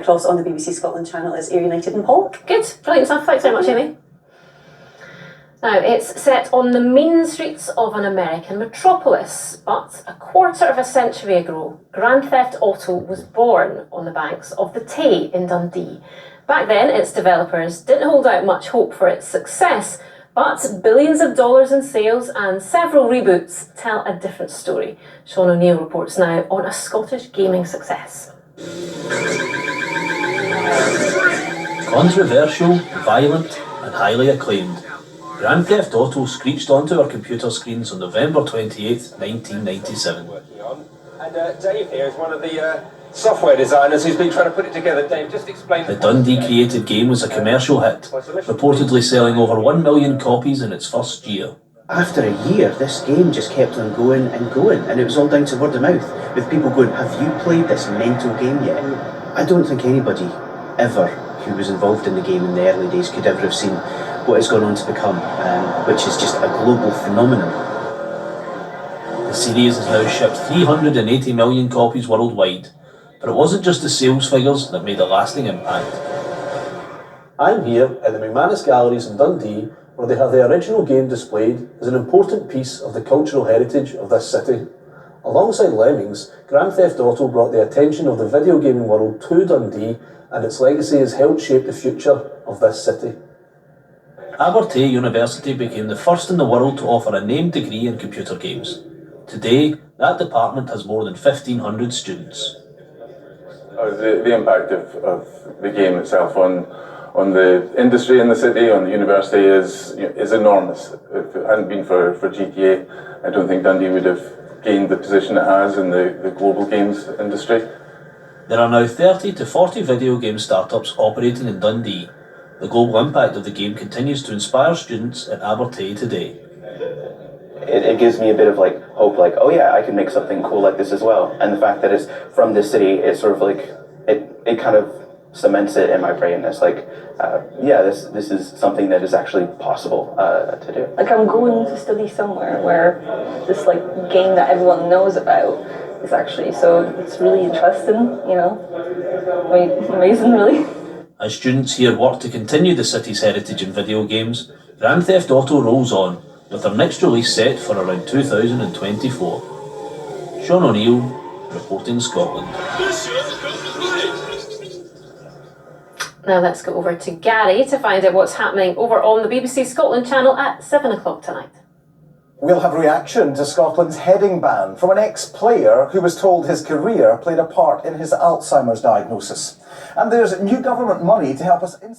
Across on the BBC Scotland channel is Ayr United and Paul. Good, brilliant stuff. Thanks very much, Amy. Now, it's set on the main streets of an American metropolis, but a quarter of a century ago, Grand Theft Auto was born on the banks of the Tay in Dundee. Back then, its developers didn't hold out much hope for its success, but billions of dollars in sales and several reboots tell a different story. Sean O'Neill reports now on a Scottish gaming success. Controversial, violent and highly acclaimed, Grand Theft Auto screeched onto our computer screens on November 28th, 1997. And Dave here is one of the software designers who's been trying to put it together. Dave, just explain... The Dundee-created game was a commercial hit, reportedly selling over 1 million copies in its first year. After a year, this game just kept on going, and it was all down to word of mouth, with people going, "Have you played this mental game yet?" I don't think anybody ever who was involved in the game in the early days could ever have seen what it's gone on to become, which is just a global phenomenon. The series has now shipped 380 million copies worldwide, but it wasn't just the sales figures that made a lasting impact. I'm here at the McManus Galleries in Dundee, where they have the original game displayed as an important piece of the cultural heritage of this city. Alongside Lemmings, Grand Theft Auto brought the attention of the video gaming world to Dundee, and its legacy has helped shape the future of this city. Abertay University became the first in the world to offer a named degree in computer games. Today, that department has more than 1,500 students. The impact of the game itself on the industry in the city, on the university, is enormous. If it hadn't been for GTA, I don't think Dundee would have gained the position it has in the global games industry. There are now 30 to 40 video game startups operating in Dundee. The global impact of the game continues to inspire students at Abertay today. It gives me a bit of hope, oh yeah, I can make something cool like this as well. And the fact that it's from this city, it's sort of it kind of cements it in my brain as yeah, this is something that is actually possible to do. I'm going to study somewhere where this game that everyone knows about is actually, so it's really interesting, amazing really. As students here work to continue the city's heritage in video games, Grand Theft Auto rolls on, with their next release set for around 2024. Sean O'Neill, reporting Scotland. Now let's go over to Gary to find out what's happening over on the BBC Scotland channel at 7 o'clock tonight. We'll have reaction to Scotland's heading ban from an ex-player who was told his career played a part in his Alzheimer's diagnosis. And there's new government money to help us...